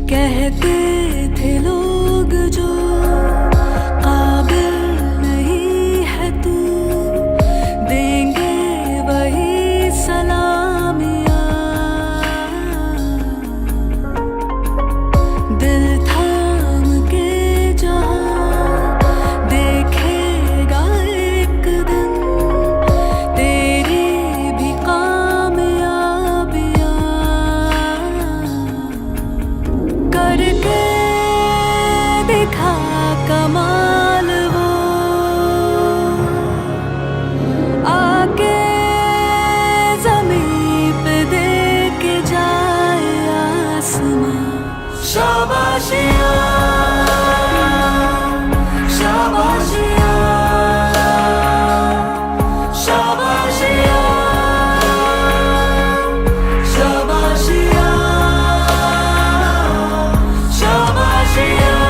कहते थे लोग जो काबिल नहीं है तू, देंगे वही सलामियाँ। दिल थाम के जहाँ देखेगा एक दिन तेरी भी कामयाबियाँ। करके दिखा कमाल वो, आके ज़मीं पे दे के जाए आसमां। शाबाशियाँ शाबाशियाँ शाबाशियाँ शाबाशियाँ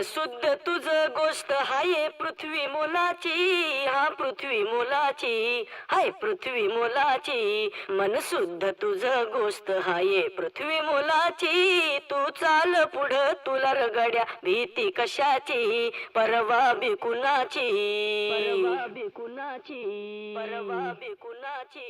शुद्ध तुझ गोष्ट हाय पृथ्वी मोलाची, हा पृथ्वी मोलाची, हाय पृथ्वी मोलाची. मन शुद्ध तुझ गोष्ट हाय पृथ्वी मोलाची. तू चाल पुढं तुला रगड्या भीती कशाची, परवा बिकुनाची, परवा बिकुनाची, परवा बिकुनाची.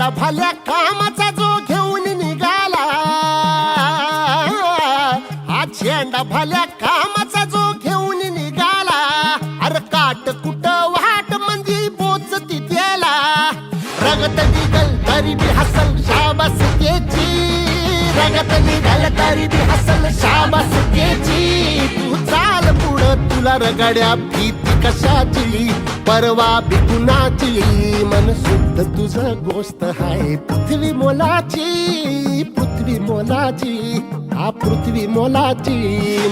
झेंडा भल्या कामाचा जो घेऊन निघाला, हा झेंडा भल्या कामाचा जो घेऊन निघाला, अरे काट कुट वाट म्हणजे पोचती त्याला, रगत निघल तरी बी हसल शाबास त्याची, रगत निघल तरी बी हसल शाबास त्याची. तू चाल पुढं तुला रगड्या भीती कशाची, परवा बी कुणाची, मन शुद्ध तुझं गोष्ट हाय पृथ्वी मोलाची, पृथ्वी मोलाची, हा पृथ्वी मोलाची,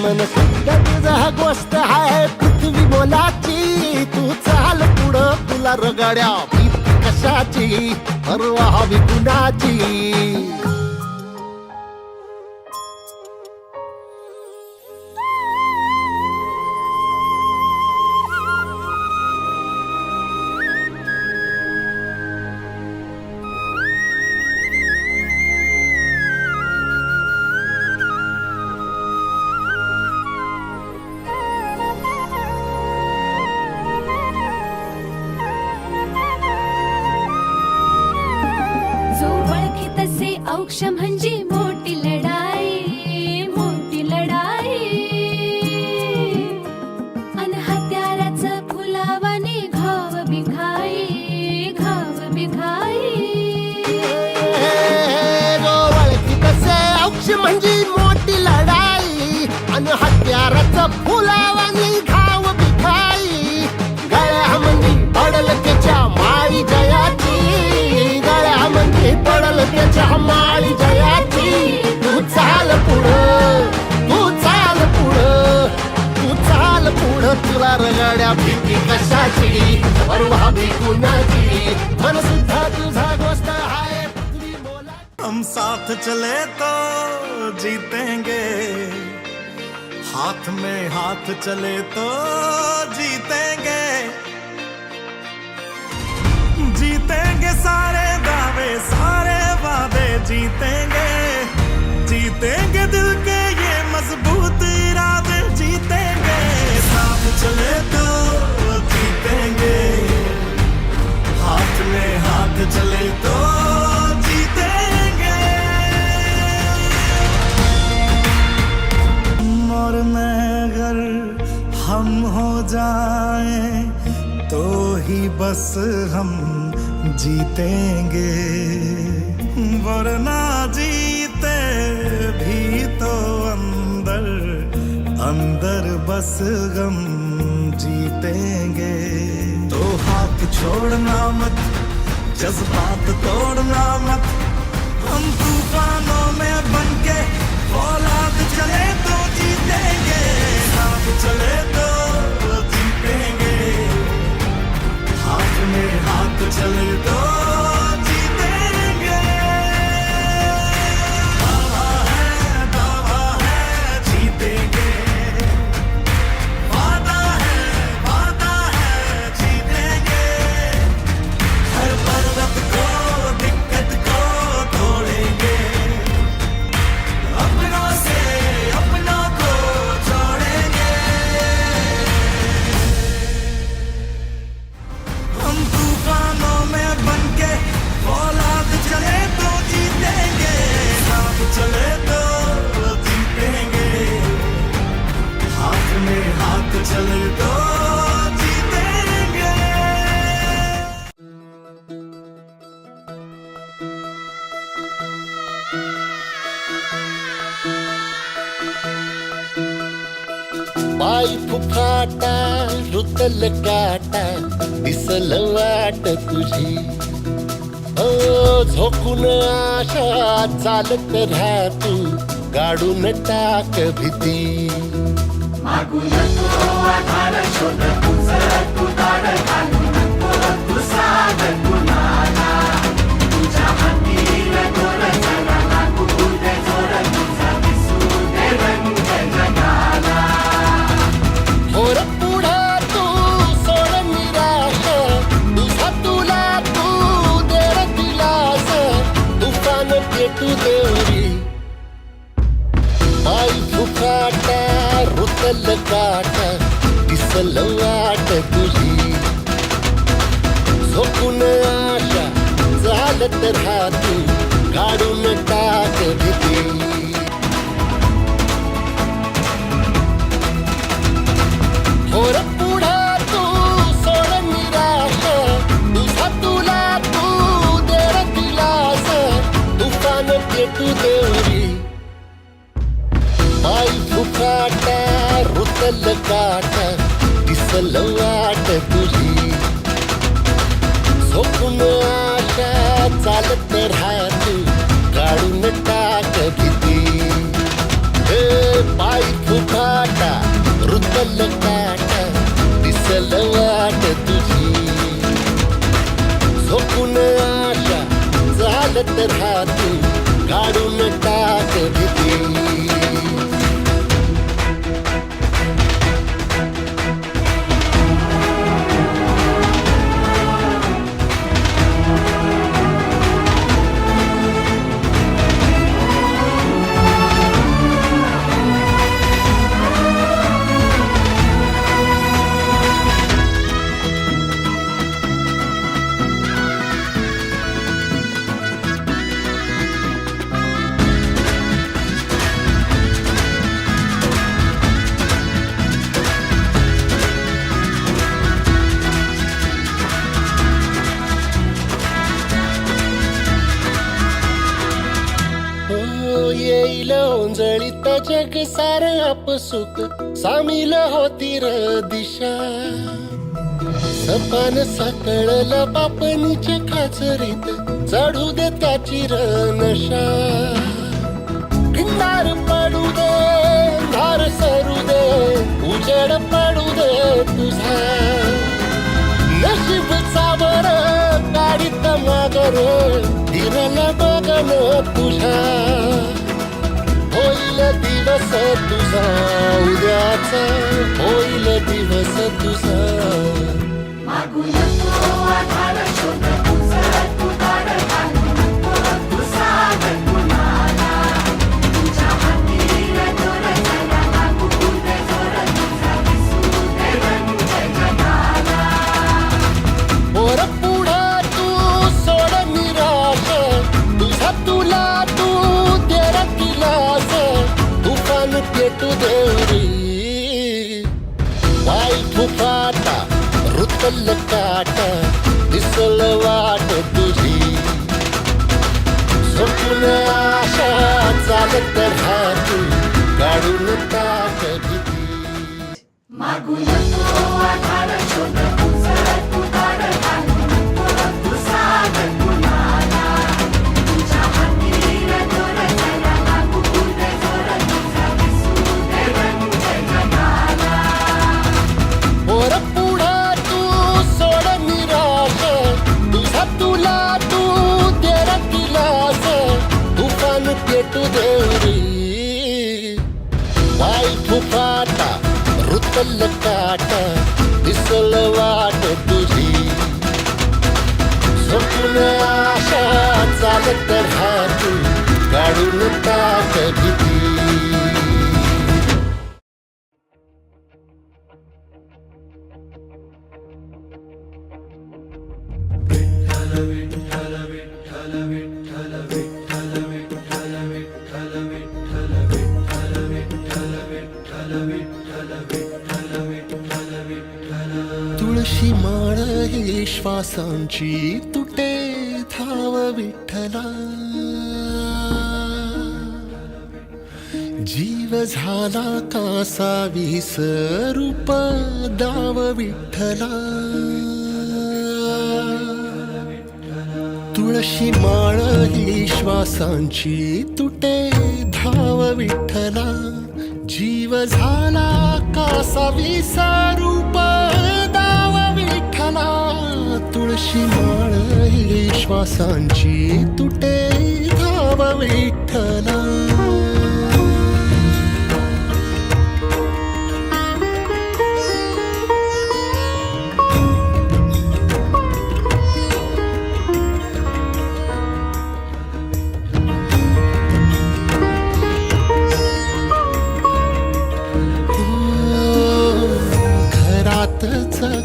मन शुद्ध तुझं गोष्ट हाय पृथ्वी मोलाची. तू चाल पुढं तुला रगड्या भीती कशाची, परवा बी कुणाची. औक्ष म्हणजे मोठी लढाई, मोठी लढाई, अन हत्याराचं फुलावाने घाव बिघाई, घाव बिघाई. ओळखी तसे औक्ष म्हणजे मोठी लढाई, अन हत्याराचं फुलावाने घाव बिघाई. गळ्यामध्ये पडल त्याच्या माळी जयाची, गळ्यामध्ये पडल त्याच्या माळी जयाची. तू चाल पुढं, तू चाल पुढं, तू चाल पुढं, तुला रगड्या भीती कशाची, परवा भी कुणाची, मन सुद्धा तुझा गोष्ट हाय पृथ्वी मोला. हम साथ चले तो जीतेंगे, हाथ में हाथ चले तो जीतेंगे, जीतेंगे सारे दावे सारे वादे जीतेंगे, जीतेंगे दिल के ये मजबूत इरादे जीतेंगे, साथ चले तो जीतेंगे, हाथ में हाथ चले तो जीतेंगे. और मैं अगर हम हो जाएं तो ही बस हम जीतेंगे, वरना जीते भी तो अंदर अंदर बस गम जीतेंगे. तो हाथ छोड़ना मत, जज्बात तोड़ना मत, हम तूफानों में बनके औलाद चले तो जीतेंगे, साथ चले तो जीतेंगे, हाथ में हाथ चले तो जीतेंगे. दावा है जीतेंगे, वादा है जीतेंगे, हर पर्वत को दिक्कत को तोड़ेंगे, अपनों से अपनों को जोड़ेंगे. हम तूफानों में बनके औलाद चले तो जीतेंगे, साथ चले तो जीतेंगे, हाथ में हाथ चले तो जीतेंगे. पाय फुफाटा रुतल काटा दिसल वाट तुझी, झोकून आशा चालत राहा तू, गाडून टाक भीती. मागून तो आधार शोध तुझं तू दाड घालू नको तू साध कुणाला, तुझ्या हातीन दोर जरा लागू दे जोर, तुझा दिसू दे रंग जगाला. होर पुढं तू सोड निराश, तुझा तुला तू देर दिलास, तुफान पेटू देवरी. पाय फुफाटा रुतल काटा दिसल वाट तुझी, झोकून आशा चालत राहा रुतल काटा दिसल वाट तुझी झोपून आशा चालत राहत काढून टाक भीती पाय फुफाटा रुतल काटा दिसल वाट तुझी झोपून आशा चालत राहत काढून टाक भीती येईल ओंजळीत जग सार आपसुक सामील होती र दिशा सपान साकळला बापणीच्या खाचरीत चढू दे त्याची र नशा भिंडार पडू दे धार सरू दे उजेड पडू दे तुझा नशीब सावर गाडीत मागर फिरल बघन तुझ्या होईल दिवस तुझा उद्याचा होईल दिवस तुझा मागू नको आधार शोध तुझा तू दार घालू नको तू सागर कुणाला तुझ्या हाती दोर जरा लागू दे जोर तुझा दिसू दे रंग जगाला पोर पुढं तू सोड निराश तुझा तुला तू तेरा दिलास तुफान पेटू देवरी वाई फुफाटा रुतल काटा दिसल वाट तुझी झोपून आशा चालत राहत काढून टाक भीती मागू नको आधार शोध तुझा तू दार घालू नको तू सागर कुणाला तुझ्या हाती दोर जरा लागू दे जोर तुझा दिसू दे रंग जगाला पोर पुढं तू सोड निराश तुझा तुला तू तेरा दिलास तुफान पेटू देवरी वाई फुफाटा रुतल काटा दिसल वाट तुझी झोपून आशा चालत राहत काढून टाक भीती तुळशी माळ ही श्वासांची तुटे धाव विठ्ठला जीव झाला कासा विस रूप दाव विठ्ठला तुळशी माळ ही श्वासांची तुटे धाव विठ्ठला जीव झाला कासा विसा रूप दाव विठ्ठला तुळशी माळ ही श्वासांची तुटे धाव विठ्ठला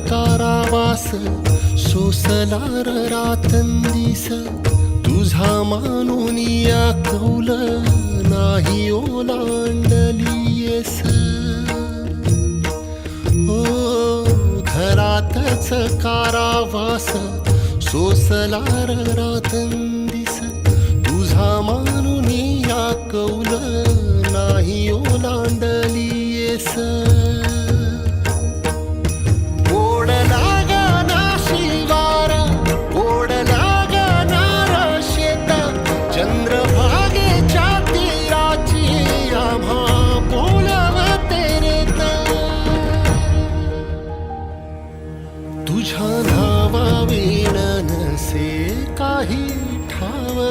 कारावास सोसलार रातंदिस तुझा मानून या कौल नाही ओलांडलीयस ओ घरातच कारावास सोसलार रातंदिस तुझा मानून या कौल नाही ओलांडलीयस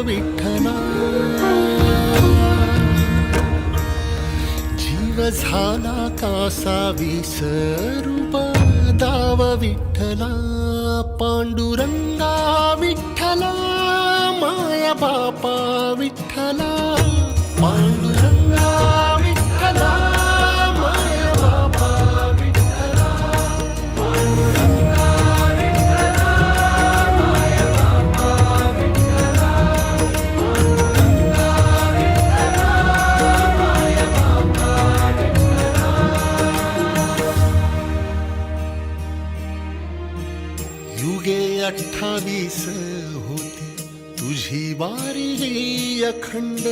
विठ्ठला जीव झाला कासा विसरू दाव विठ्ठला पांडुरंगा विठ्ठला माया बापा विठ्ठला पांडुरंगा विठ्ठला माया बापा विठ्ठला पांडुरंगा विठ्ठला माया बापा विठ्ठला पांडुरंगा विठ्ठला माया बापा विठ्ठला युगे 28 होती तुझी वारी अखंड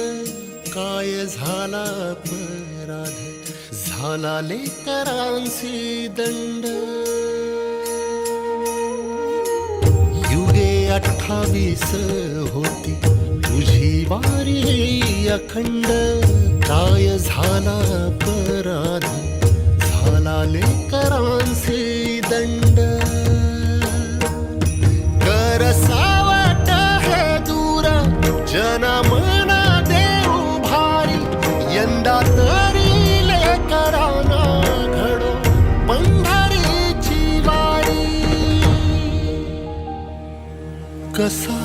काय झाला अपराध झाला लेकरांचे दंड युगे 28 होती तुझी वारी अखंड काय झाला अपराध झाला लेकरांचे दंड कर सावट हे दूर जनमना देऊ भारी यंदा तरी लेकरांना घडो पंढरीची वारी कसा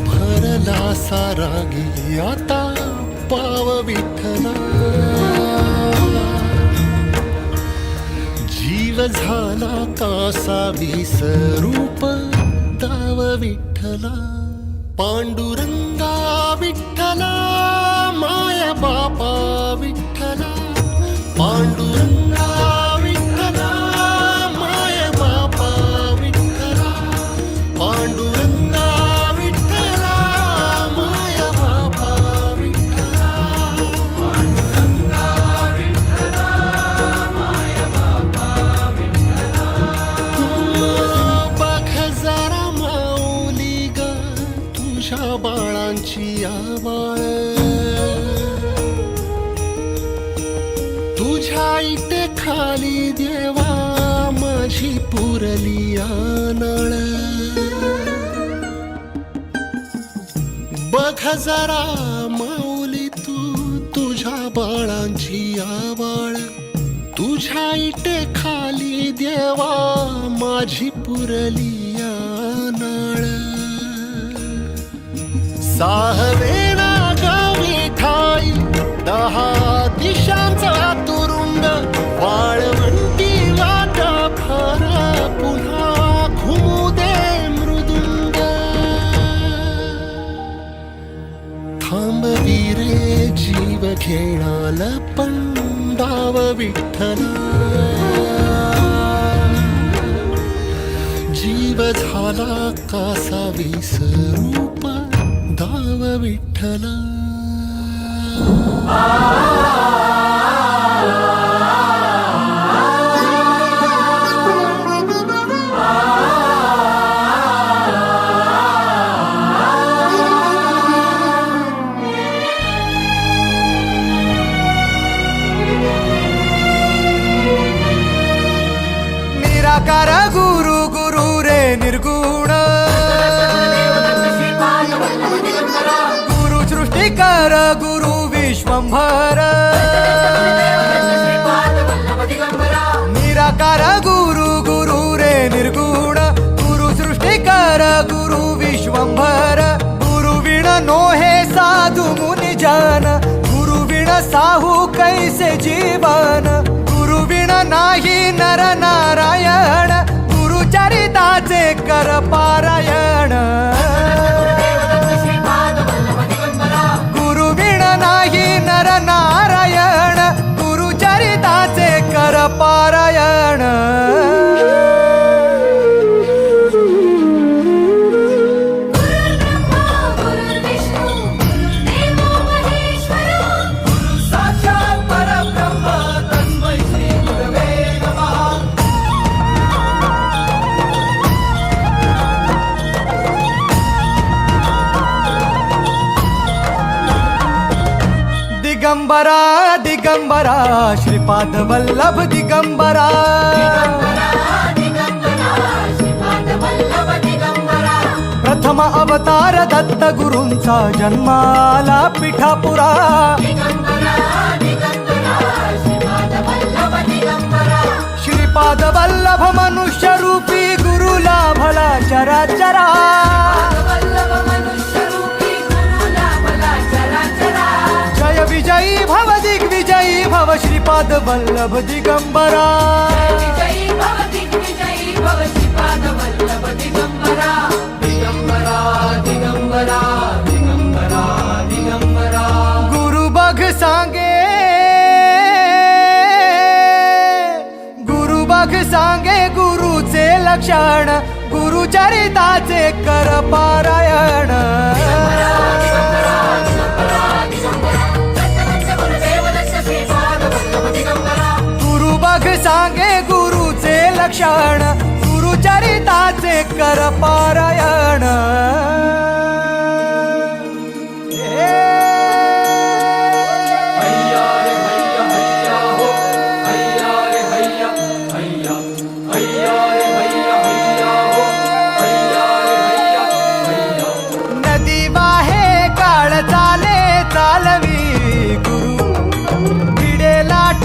भरला सारा गे आता पाव विठ्ठला जीव झाला कासा विसरूप दाव विठ्ठला पांडुरंगा विठ्ठला माया बापा विठ्ठला पांडुरंगा विठ्ठला माया बापा विठ्ठला पांडुरंगा विठ्ठला माया बापा विठ्ठला पांडुरंगा विठ्ठला माया बापा विठ्ठला बघ जरा माऊली ग तुझ्या बाळांची आवाळ तुझ्या इथे खाली देवा माझी पुरली नाळ बघ जरा माऊली तू तुझ्या बाळांची आवाळ तुझ्या इथे खाली देवा माझी पुरली नाळ साहवेना गावी ठाई 10 दिशांचा तुरुंग वाळवंटी वाटा खर पुन्हा घुमू दे मृदुंग थांबवी रे जीव घेणाल पंडाव विठ्ठला जीव झाला कासा विसरूप दाव विठ्ठला निराकार गुरु गुरु रे निर्गुण गुरु सृष्टिकर गुरु विश्वंभर निराकार गुरु गुरु रे निर्गुण गुरु सृष्टिकर गुरु विश्वंभर गुरु विण नोहे साधु मुनि जन गुरु विण साहू कैसे जीवन गुरु विण नाही नर नारायण गुरु चरिताचे कर पारायण गुरु विण नाही नर नारायण गुरु चरिताचे कर पारायण दिगंबरा दिगंबरा श्रीपाद वल्लभ दिगंबरा प्रथम अवतार दत्त गुरूंचा जन्माला पिठापुरा. श्रीपाद वल्लभ मनुष्य रूपी गुरु लाभला चराचरा. जय विजयी भव दिग्विजयी भव श्रीपाद वल्लभ दिगंबरा. गुरु बघ सांगे गुरुचे लक्षण गुरुचरिताचे कर पारायण. गुरु बघ सांगे गुरुचे लक्षण गुरुचरिताचे कर पारायण. नदी वाहे काळ चाले चालवी गुरु. भिडे लाट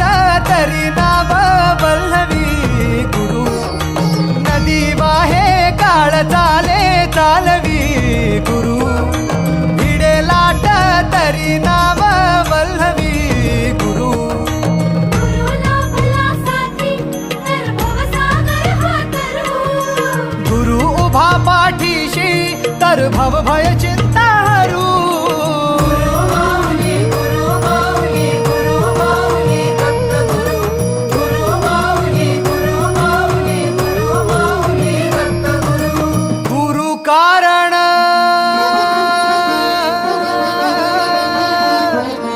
तरी नाव वल्लवी गुरु. नदी वाहे काळ चाले चालवी गुरु. भिडे लाट तरी नाव वल्लवी गुरु. गुरु उभा पाठीशी तर भव भय चिंता हरू.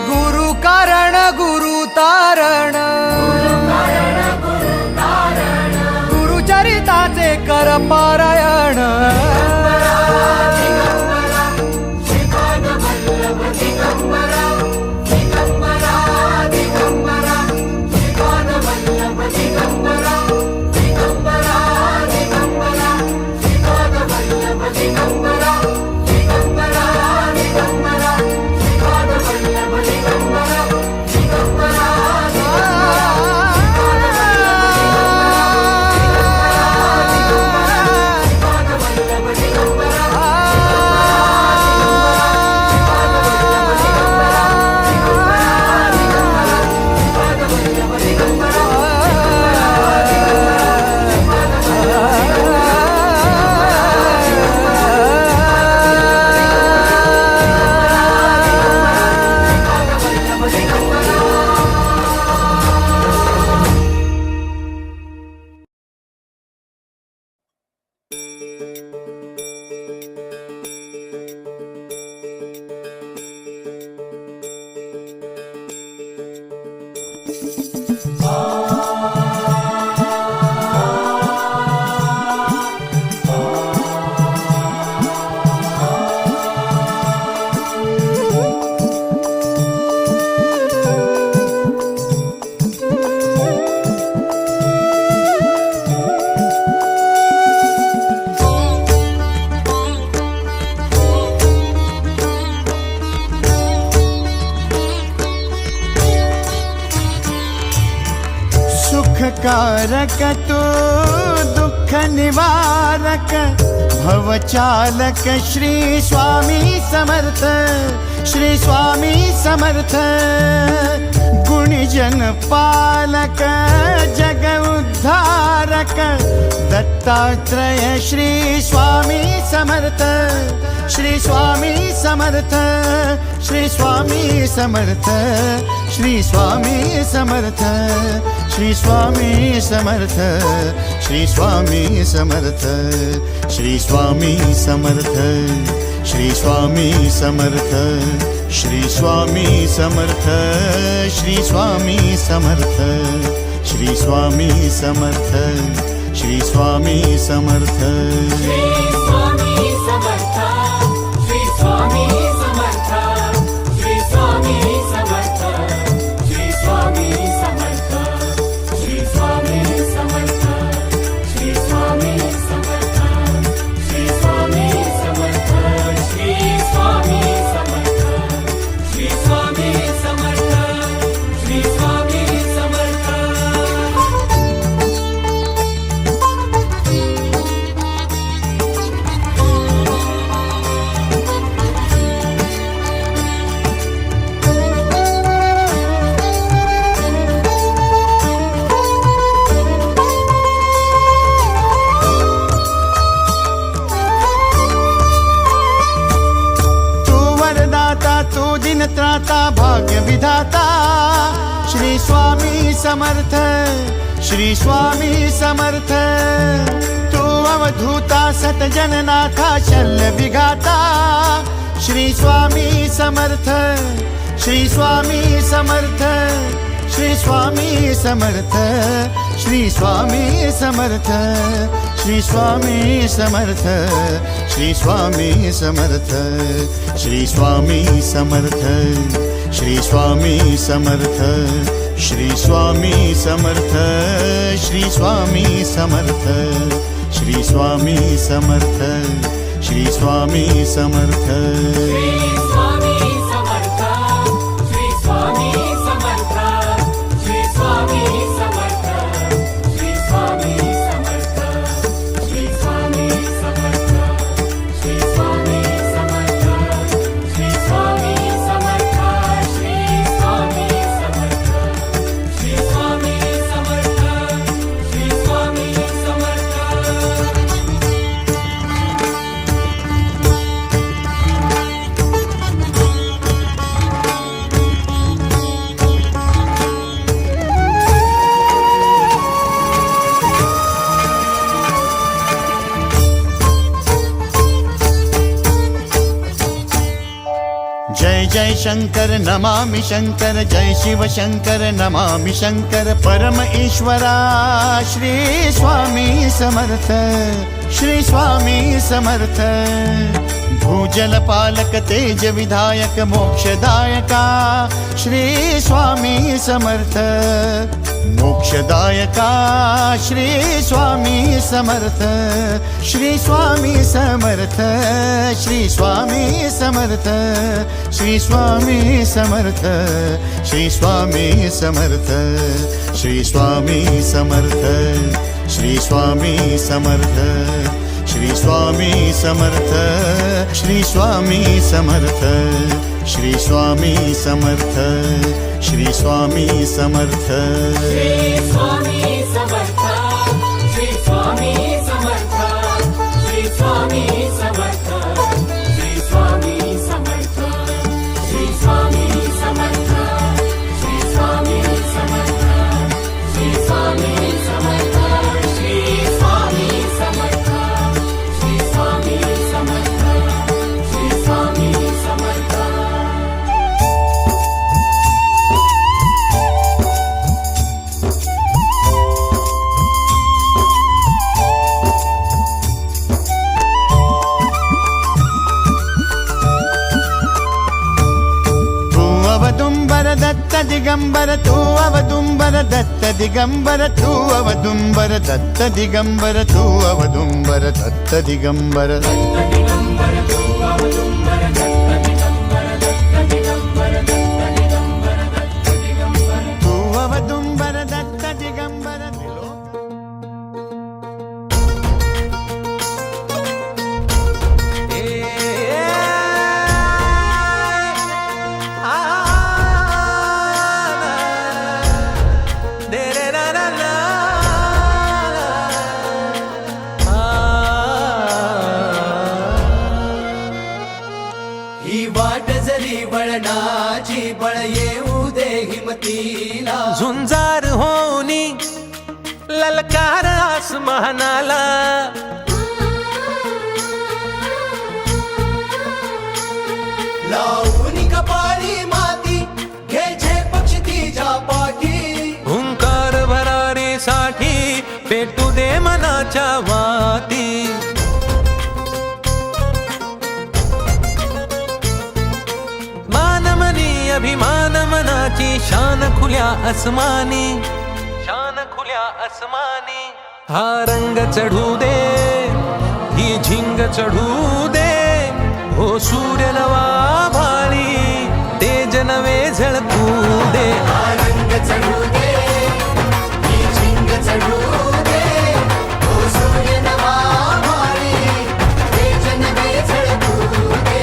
गुरु कारण गुरु तारण. गुरुचरिताचे कर पारायण. सुखकारक तू दुःख निवारक भवचालक श्री स्वामी समर्थ. श्री स्वामी समर्थ. गुणीजन पालक जग उद्धारक दत्तात्रय श्री स्वामी समर्थ. श्री स्वामी समर्थ. श्री स्वामी समर्थ. श्री स्वामी समर्थ. श्री स्वामी समर्थ. श्री स्वामी समर्थ. श्री स्वामी समर्थ. श्री स्वामी समर्थ. श्री स्वामी समर्थ. श्री स्वामी समर्थ. श्री स्वामी समर्थ. श्री स्वामी समर्थ. श्री स्वामी समर्थ. श्री स्वामी समर्थ, श्री स्वामी समर्थ. तू अवधूता सतजननाथा शल्य विघाता. श्री स्वामी समर्थ, श्री स्वामी समर्थ, श्री स्वामी समर्थ, श्री स्वामी समर्थ, श्री स्वामी समर्थ, श्री स्वामी समर्थ, श्री स्वामी समर्थ, श्री स्वामी समर्थ, श्री स्वामी समर्थ, श्री स्वामी समर्थ, श्री स्वामी समर्थ, श्री स्वामी समर्थ. जय जय शंकर नमामि शंकर, जय शिव शंकर नमामि शंकर. परम ईश्वरा श्री स्वामी समर्थ, श्री स्वामी समर्थ. भूजल पालक तेज विधायक मोक्षदायका श्री स्वामी समर्थ. मोक्षदायका श्री स्वामी समर्थ, श्री स्वामी समर्थ, श्री स्वामी समर्थ, श्री स्वामी समर्थ, श्री स्वामी समर्थ, श्री स्वामी समर्थ, श्री स्वामी समर्थ, श्री स्वामी समर्थ, श्री स्वामी समर्थ, श्री स्वामी समर्थ, श्री स्वामी समर्थ. श्री स्वामी समर्थ, श्री स्वामी समर्थ, श्री स्वामी समर्थ, श्री स्वामी समर्थ, श्री स्वामी समर्थ, श्री स्वामी समर्थ, श्री स्वामी समर्थ, श्री स्वामी समर्थ, श्री स्वामी समर्थ, श्री स्वामी समर्थ. दत्त दिगंबर तू अवदुंबर दत्त दिगंबर तू अवदुंबर दत्त दिगंबर तू अवदुंबर दत्त दिगंबर. तू अवदुंबर दत्त दिगंबर. ही वाट जरी वळणाची बळ येऊ दे हिमतीला. झुंजार होनी ललकार आसमानाला. लावून कपाळी माती घ्यायचे पक्षी तिच्या पाठी. हुंकार भरारीसाठी पेटू दे मनाच्या वाती. अभिमान मनाची शान खुल्या आसमानी, शान खुल्या आसमानी. हा रंग चढू दे, ही झिंग चढू दे. हो सूर्य नवा भाळी तेज नवे झळकू दे. हा रंग चढू दे, ही झिंग चढू दे. हो सूर्य नवा भाळी तेज नवे झळकू दे.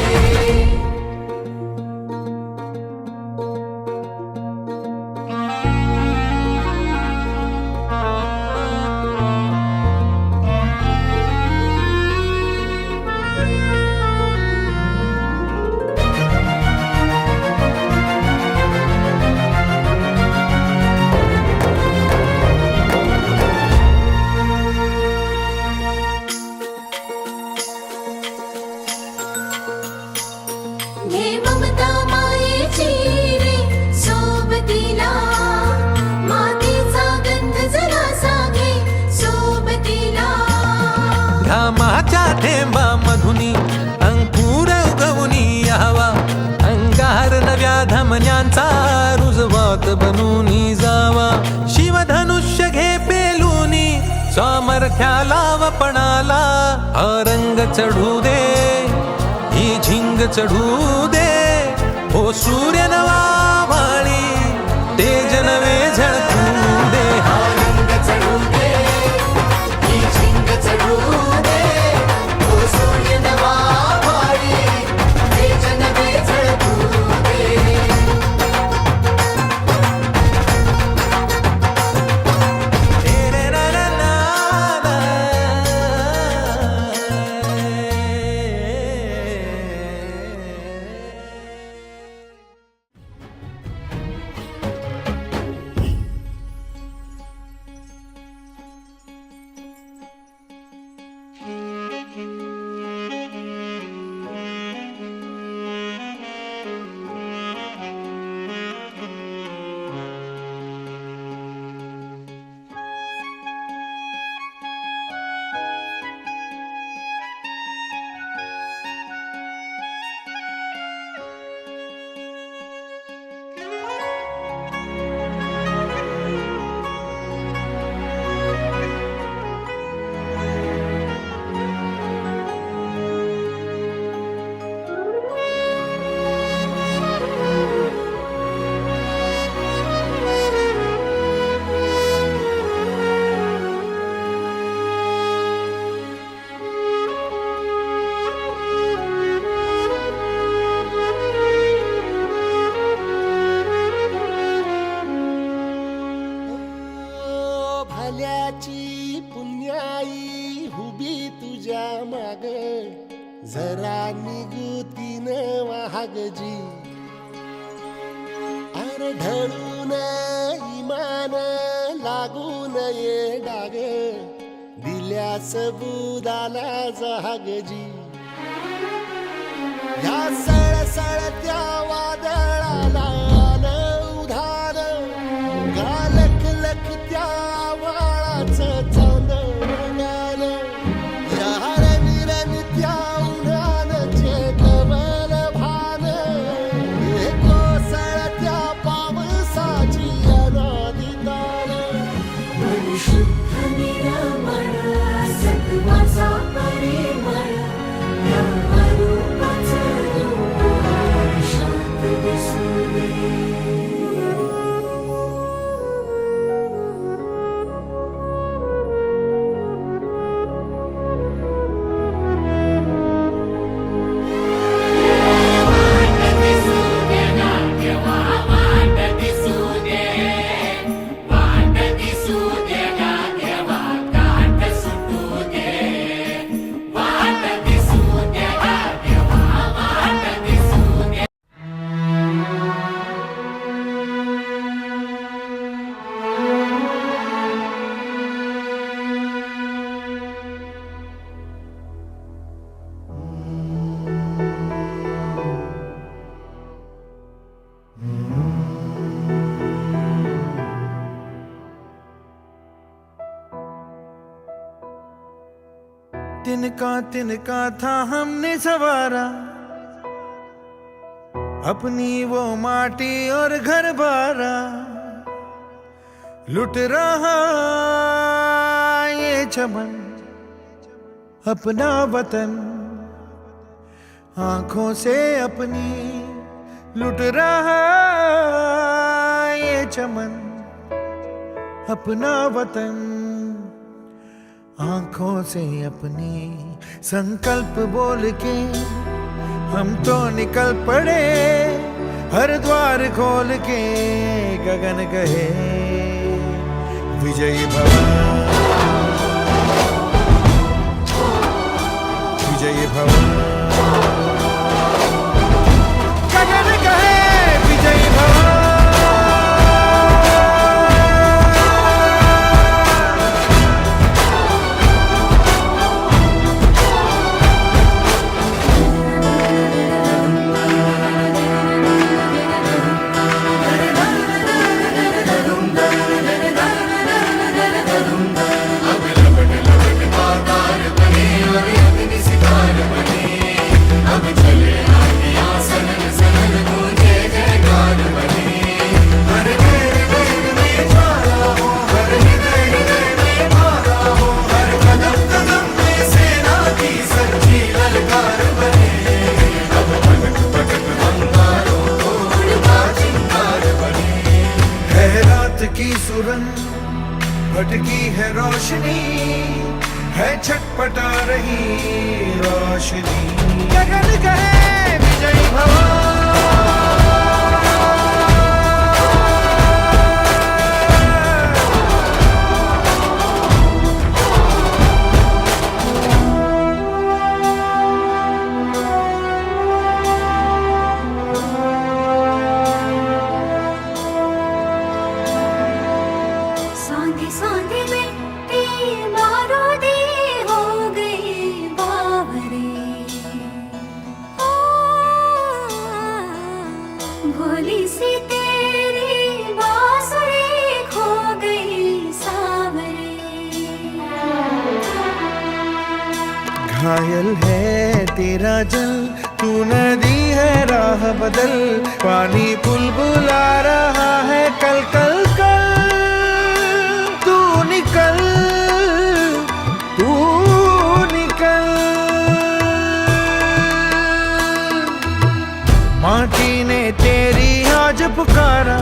हात बनूनी जावा शिवधनुष्य घे पेलूनी सामर्थ्याला वपणाला हा रंग चढू दे ही झिंग चढू दे हो सूर्य नवा भाळी तेज नवे झळकू दे हा रंग चढू दे ही झिंग चढू दे तो सूर्य नवा भाळी तेज नवे झळकू दे भल्याची पुण्याई हुबी तुझ्या माग जरा निगुतीन वाहगजी अरे ढळून इमान लागून ये डाग दिल्या सबुदाला जहागजी या सळसळत्या वादळाला आलं उधार गालख लख त्या वाळाचं चांदण्यान या रणी त्या उन्हान चेतवल भान हे कोसळत्या पावसाची अनादी तान शुद्ध निरामळ सत्वाचा परिमळ या रूपाचं रूप शांत दिसू दे तिनका था हमने सवारा अपनी वो माटी और घर बारा लुट रहा ये चमन अपना वतन आंखों से अपनी लुट रहा ये चमन अपना वतन आंखों से अपनी संकल्प बोल के हम तो निकल पड़े हर द्वार खोल के गगन कहे विजयी भव विजयी भव गगन कहे विजयी भव अब लपट लपट का तार बने और अग्नि सितार बने भटकी है रोशनी, है छटपटा रही रोशनी। गगन कहे विजयी भव। सांधे सांधे में बारूदी हो गई बावरे, ओ, भोली सी तेरी बांसुरी खो गई सावरे। घायल है तेरा जल, तू नदी है राह बदल, पानी बुलबुला रहा है कल कल कल। तू निकल, तू निकल। माटी ने तेरी आज पुकारा,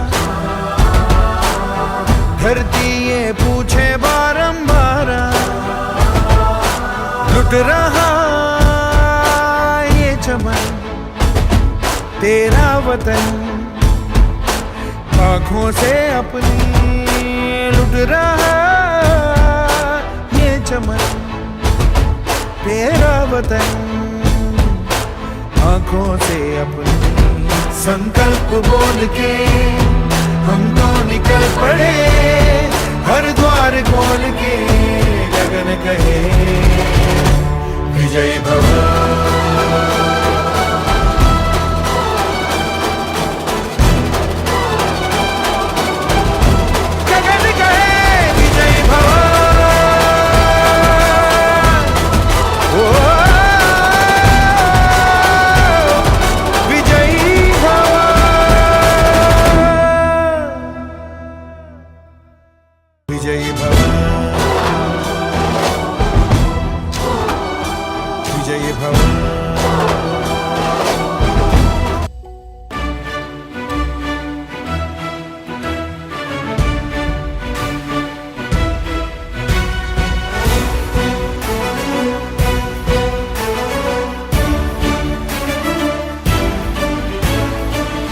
धरती ये पूछे बारंबार, लुट रहा ये चमन तेरा वतन, आँखों से अपनी लुट रहा ये चमन तेरा वतन, आँखों से अपनी। संकल्प बोल के हम तो निकल पड़े, हर द्वार खोल के गगन कहे विजय भव। विजयी भव, विजयी भव।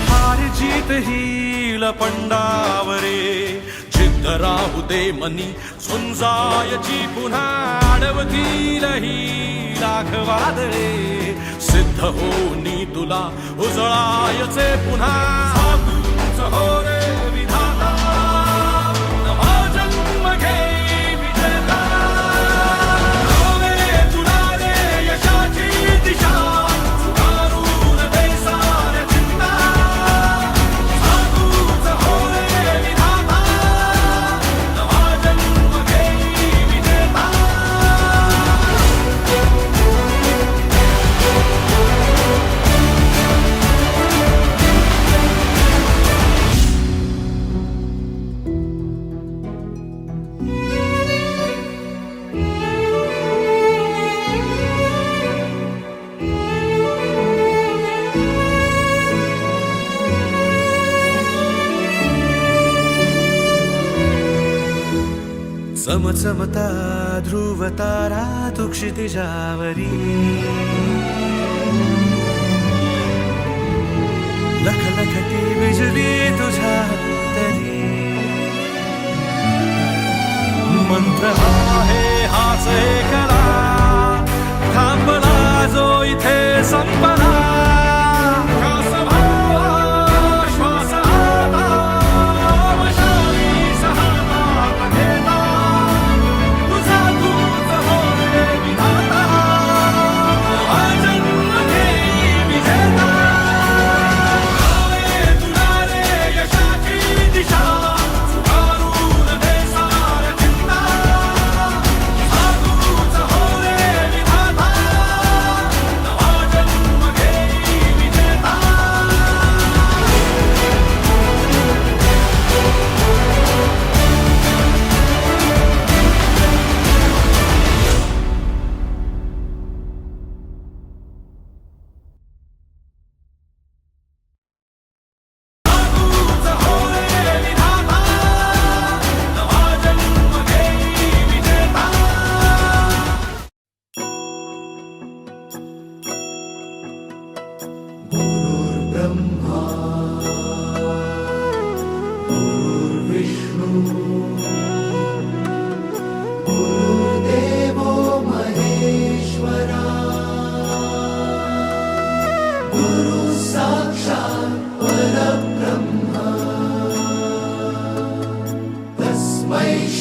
हार जीत ही लपंडावरे, जिद्द राहू दे मनी झुंजायची पुन्हा, अडवतील ही लाख वादळे, सिद्ध होनी तुला उजळायचे पुन्हा। साधूच हो रे विधाता, नवा जन्म घे विजेता, रोवे तुला रे यशाची दिशा, सुधारून दे साऱ्या चिंता। साधूच हो रे विधाता, नवा जन्म घे विजेता। चमचमता ध्रुव तारा तू क्षितिजावरी, लखलखती बिजली तुझ्या तरी। मंत्र आहे हाच एकला, थांबला जो इथे संपला। श्वास भावा, श्वास आता, वशाली सहातात घेता, तुझा तूच हो रे विधाता, नवा जन्म घे विजेता। रोवे तुला रे यशाची दिशा, सुधारून दे साऱ्या चिंता।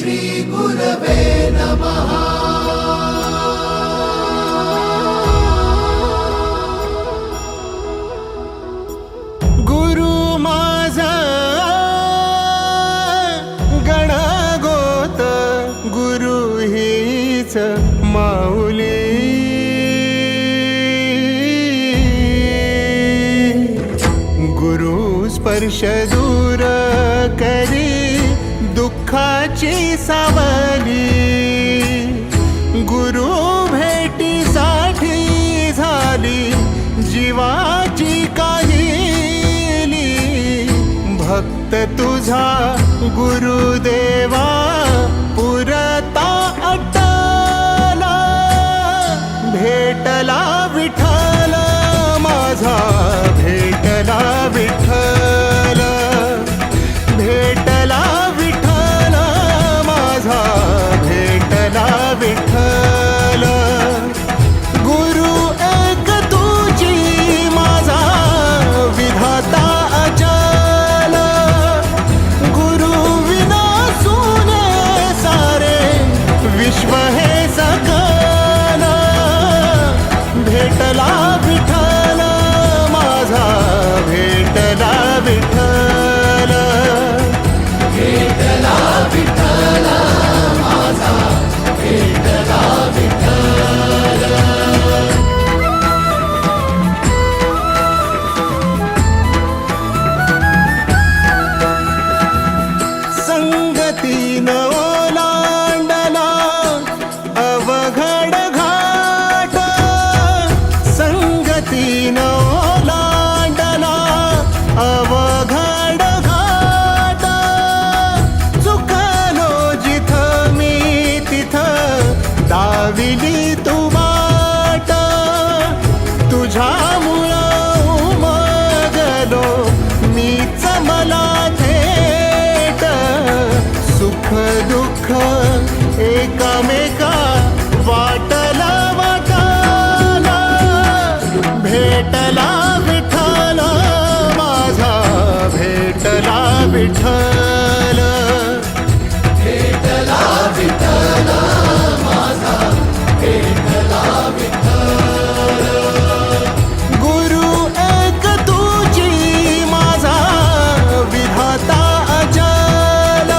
श्री गुरवे नमः. गुरु माझा गणगोत, गुरु हीच माऊली. गुरु स्पर्श दूर करी दुःखाची सावली. गुरु भेटीसाठी झाली जीवाची काहिली. भक्त तुझा गुरुदेवा पुरता अटला. भेटला विठ्ठल माझा, भेटला विठ्ठल. भेटला विठ्ठल माझा, भेटला विठ्ठल. गुरु एक तुझी माझा विधाता अचल. गुरु विना सुने सारे विश्व हे सकल. भेटला विठ्ठल माझा, भेटला विठ्ठल. भेटला विठ्ठल माझा, भेटला विठ्ठल. संगतीन ओलांडला अवघड घाट. संगतीन ओलांडला अवघड घाट. चुकलो जिथं मी तिथं दाविली तू वाट. तुझ्यामुळं उमगलो मीच मला थेट. सुख दुःख एकामेका वाटला वाटाला. भेटला विठ्ठल माझा, भेटला विठ्ठल. भेटला विठ्ठल माझा, भेटला विठ्ठल. गुरु एक तुझी माझा विधाता अचल.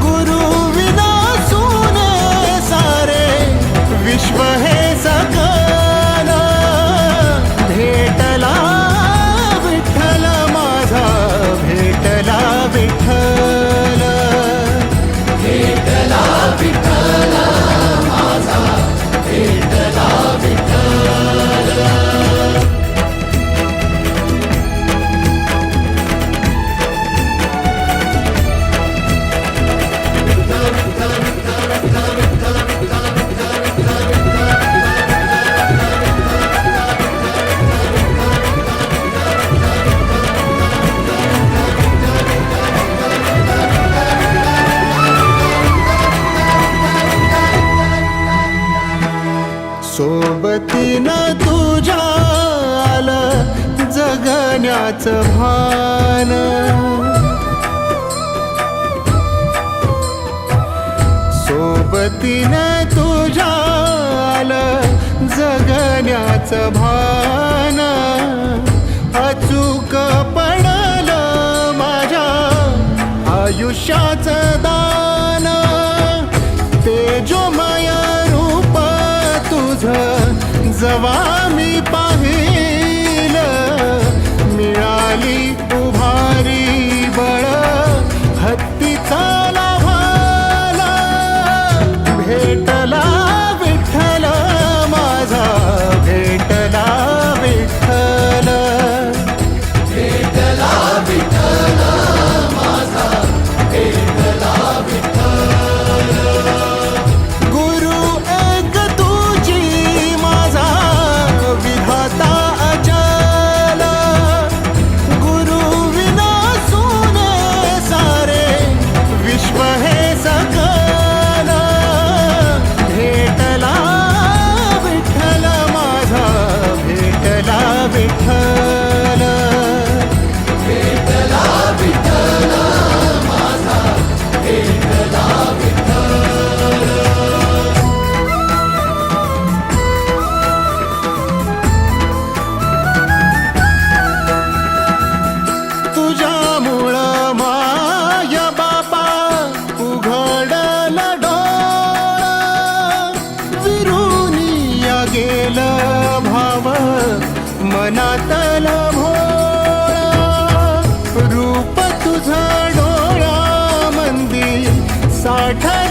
गुरु विना सुने सारे विश्व हे सकल. भेटला विठ्ठल माझा, भेटला विठ्ठल. भेटला विठ्ठल माझा, भेटला विठ्ठल. सोबतीनं तुझ्या आलं जगण्याचं भान. सोबतीनं तुझ्या आलं जगण्याचं भान. अचूक पडलं माझ्या आयुष्याचं दान. तेजोमय रूप तुझं जवा मी पाहिलं. मिळाली उभारी बळ हत्तीचा लाभाला. भेटला विठ्ठल माझा, भेटला विठ्ठल. भेटला विठ्ठल माझा, भेटला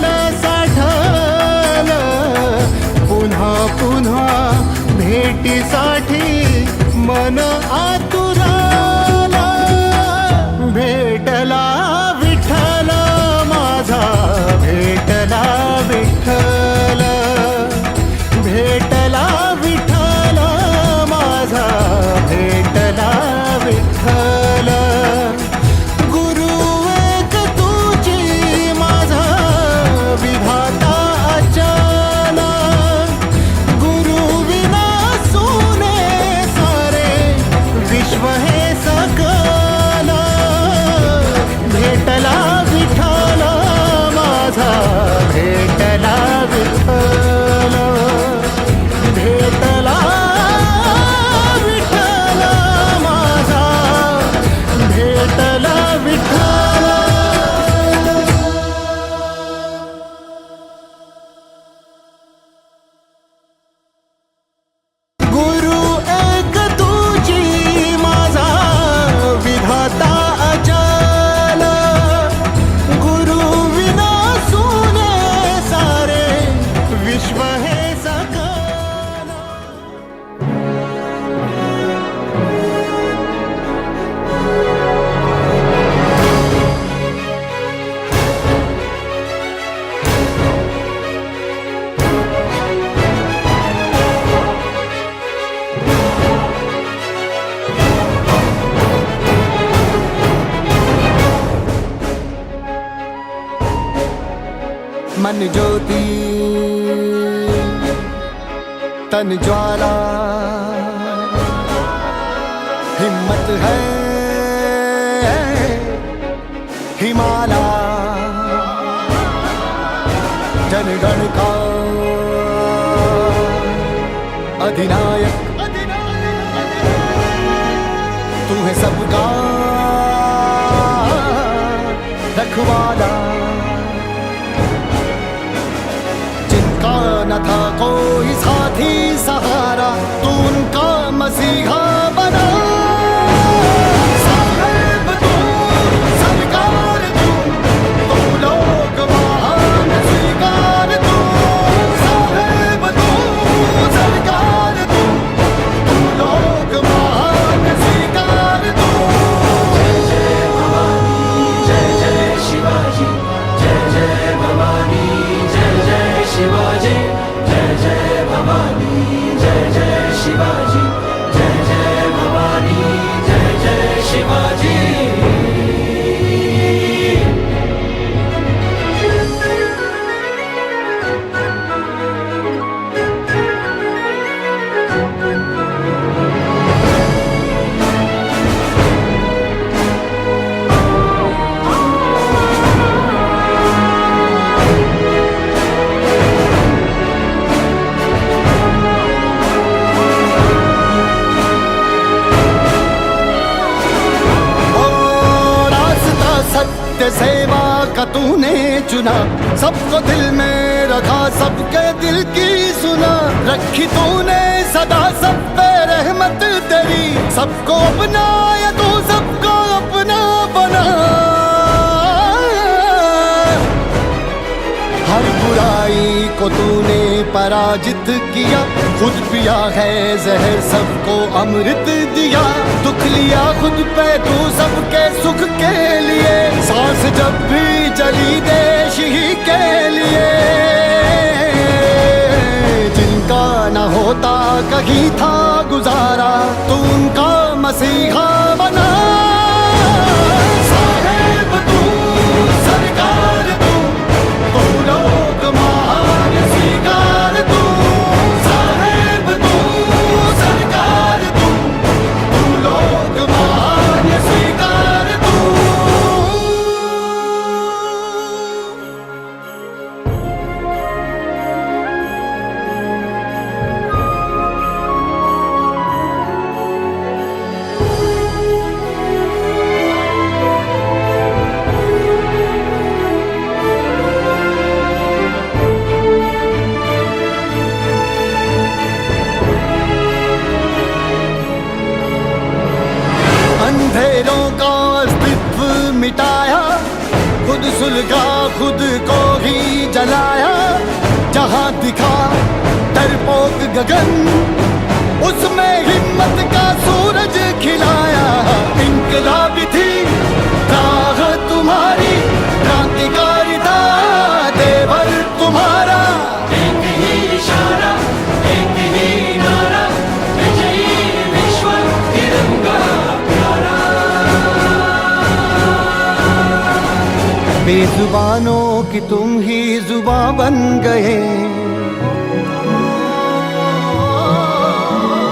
मन साठल पुन्हा पुन्हा भेटीसाठी मन आतुराला भेटला विठ्ठल माझा भेटला विठ्ठल भेटला विठ्ठल माझा भेटला विठ्ठल गुरु एक तुझी माझा विधाता अचल गुरु विना सोने सारे विश्व हे सकल भेटला विठ्ठल माझा भेटला विठ्ठल भेटला विठ्ठल माझा भेटला विठ्ठल गुरु एक तुझी माझा विधाता अचल गुरु विना सोने सारे विश्व हे सकल मन ज्योति तन ज्वाला हिम्मत है हिमाला जनगण का अधिनायक तू है सबका रखवाला जिनका न था कोई साथी सहारा तू उनका मसीहा बना साहेब तू सरकार तू लोग महान स्वीकार तू साहेब तू सरकार तू लोग महान स्वीकार तू जय जय शिवाजी जय जय भवानी जय जय शिवाजी जय जय भवानी जय जय शिवाजी जय जय भवानी जय जय शिवाजी सत्य सेवा का तूने चुना सबको दिल में रखा सबके दिल की सुना रखी तूने सदा सब पे रहमत तेरी सबको अपनाया तू सबको अपना बना हर बुराई को तूने पराजित किया खुद पिया है जहर सबको अमृत दिया दुख लिया खुद पे तू सबके सुख के लिए सांस जब भी चली देश ही के लिए जिनका न होता कहीं था गुजारा तू उनका मसीहा बना साहेब तू सरकार तू लोग महान स्वीकार तू साहेब तू सरकार तू लोग महान स्वीकार तू गगन, उसमें हिम्मत का सूरज खिलाया। इनकलाबी थी राह तुम्हारी, क्रांतिकारी था देवर तुम्हारा। एक ही इशारा, एक ही नारा, विजयी विश्व तिरंगा प्यारा। बेजुबानों की तुम ही जुबां बन गए,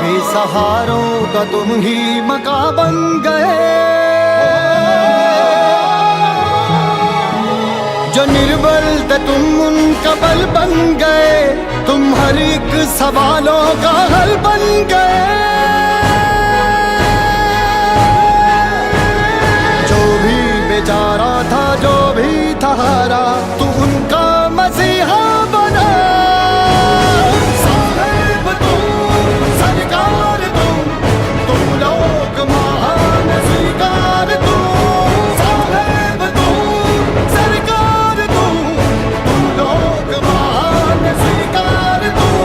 बेसहारों का तुम ही मका बन गए। जो निर्बल थे तुम उनका बल बन गए, तुम हर एक सवालों का हल बन गए। जो भी बेचारा था, जो भी था हारा, तू उनका मसीहा बना। साहेब तुम, सरकार तुम लोग महान स्वीकार तुम। साहेब तुम, सरकार तुम लोग महान स्वीकार तुम।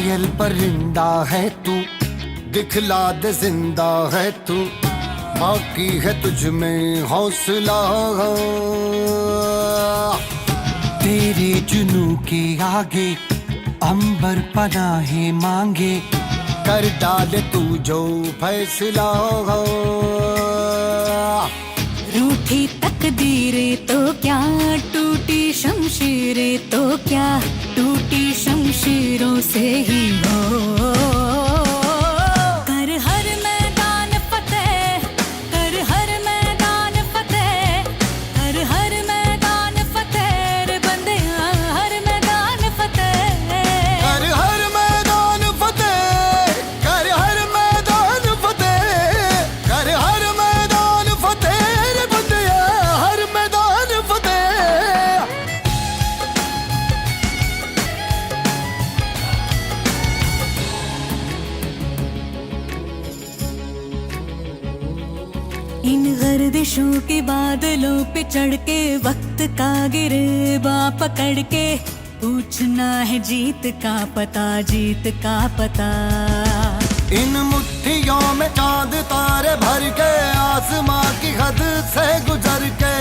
घायल परिंदा है तू, दिखला दे जिंदा है तू, बाकी है तुझ में हौसला। तेरे जुनू के आगे अंबर पनाहे मांगे, कर डाले तू जो फैसला। रूठी तकदीरें तो क्या, टूटी शमशीरें तो क्या, टूटी शमशीरों से ही हो। कर हर मैदान फतेह, कर हर मैदान फतेह, कर हर मैदान फतेह रे बंदिया, हर मैदान फतेह। कर हर मैदान फतेह, कर हर मैदान फतेह, कर हर मैदान फतेह रे बंदिया, हर मैदान फतेह। इन गर्दिशों के बादलों पे चढ़ के वक्त का गिरबा पकड़ के, पूछना है जीत का पता, जीत का पता। इन मुट्ठियों में चांद तारे भर के, आसमां की हद से गुजर के,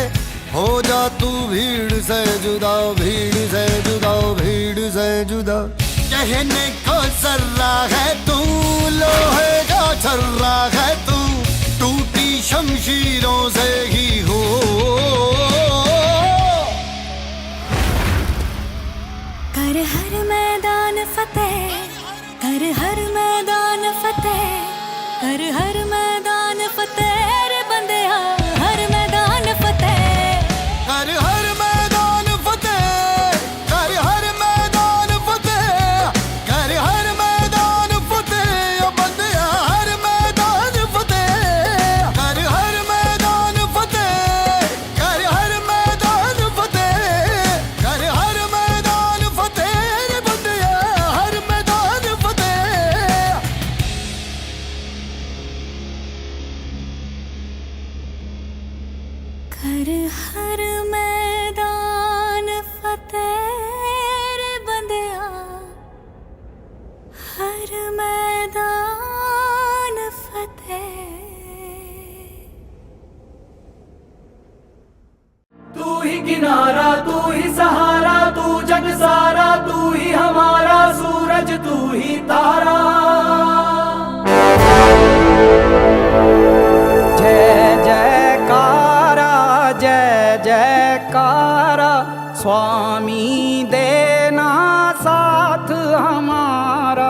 हो जा तू भीड़ से जुदा, भीड़ से जुदा, भीड़ से जुदा। कहने को सर्रा है तू, लोहे का छर्रा है तू, टूटी शमशीरों से ही हो। कर हर मैदान फतेह, कर हर मैदान फतेह, कर हर मैदान फतेह रे बंदिया, हर मैदान फतेह। कर हर मैदान फतेह, कर हर मैदान फतेह, कर हर मैदान फतेह ओ बंदिया, हर मैदान फतेह। कर हर मैदान फतेह, कर हर मैदान फतेह, कर हर मैदान फतेह रे बंदिया, हर मैदान फतेह। कर हर मैदान फतेह रे बंदिया, हर मैदान फतेह। तू ही किनारा, तू ही सहारा, तू जग सारा, तू ही हमारा सूरज, तू ही तारा। जय जयकारा, जय जयकारा, स्वामी देना साथ हमारा।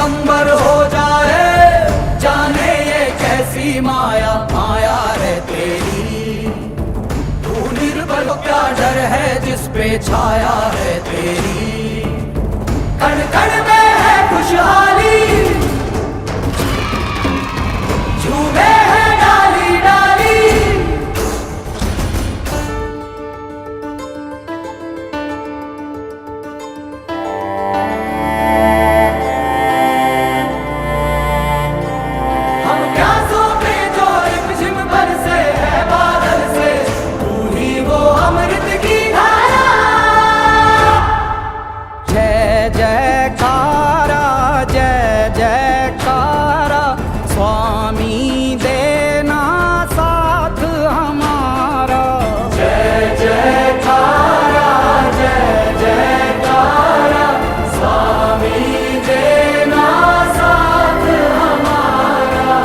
अंबर हो जाए, जाने ये कैसी माया माया है तेरी। तू निर्बल को क्या डर है जिस पे छाया है तेरी। कण कण में है खुशहाली, झूमे है डाली डाली। हम प्यासों पे जो रिमझिम बरसे है बादल से, तू ही वो अमृत की धारा। जय जयकारा, जय जयकारा, स्वामी देना साथ हमारा। जय जयकारा, जय जयकारा, स्वामी देना साथ हमारा।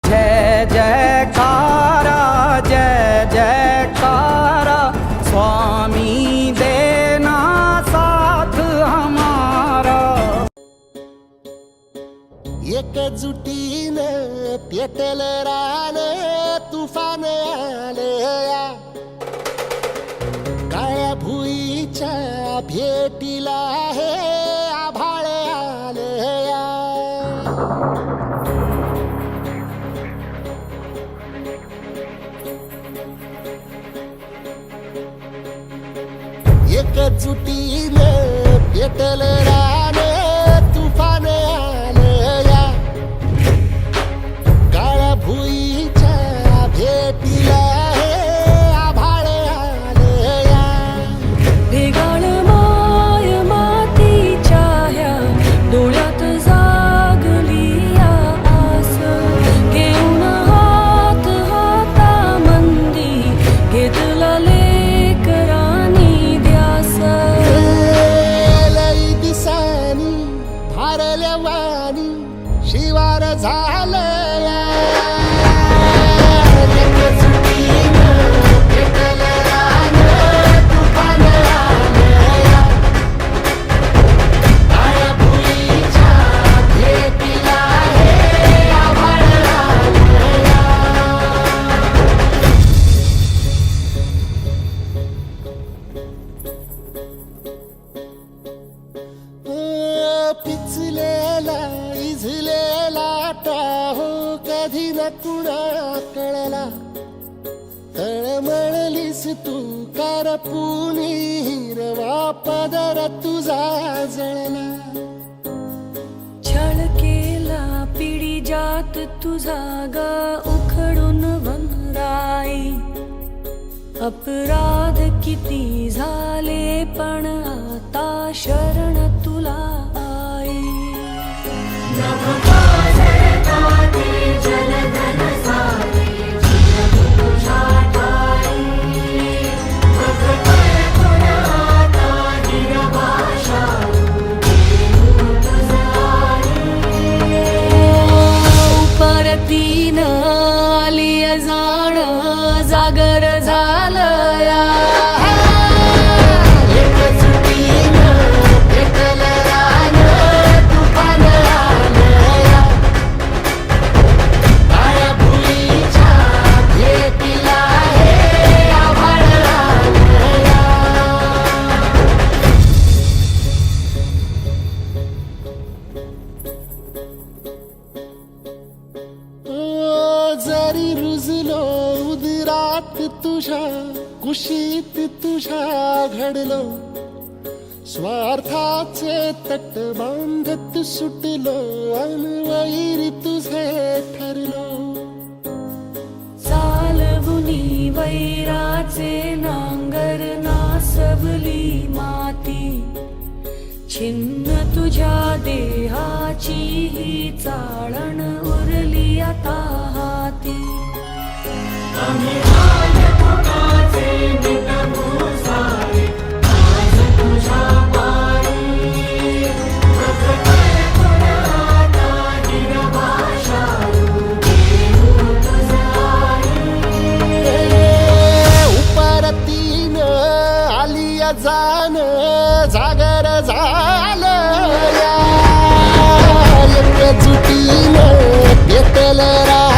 जय जयकारा, जय जयकारा, स्वामी देना साथ हमारा। एकजुटीनं पेटल रान, तुफान आलया काळ्या भुईच्या भेटीला हे आभाळ आलया। एकजुटीनं पेटल रान, तुफान आलया काळ्या भुईच्या भेटीला हे आभाळ आलया। ढेगाळ माय मातीच्या ह्या डोळ्यात जागली या आस, घेऊन हात हातामंदी घेतला लेकरांनी ध्यास। लई दिसानी भारल्या वाणी शिवार झालया। एकजुटीनं पेटल रान, तुफान आलया काळ्या भुईच्या भेटीला हे आभाळ आलया। पिचलेला इझलेला टाहो कधी न कुणा कळला। तळमळलीस तू कारपुनी हिरवा पदर तुझा जळला। छळ केला पिढी जात तुझा ग उखडून वनराई। अपराध किती झाले पण आता शरण तुला आई। परतीन आली जाण जागर झालया। एकजुटीनं पेटल रान, तुफान आलया काळ्या भुईच्या भेटीला हे आभाळ आलया। जरी रुजलो उदरात तुझ्या, कुशीत तुझ्या घडलो, स्वार्थाचे तट बांधत सुटलो, अनवैरी तुझे ठरलो। चालवुनी वैराचे नांगर ना मिळवली माती छिन्न तुझ्या देहाची ही चाळण उरली आता हाती उपरतीन आलिया जान जागर झालं या एकजुटीनं घेतलं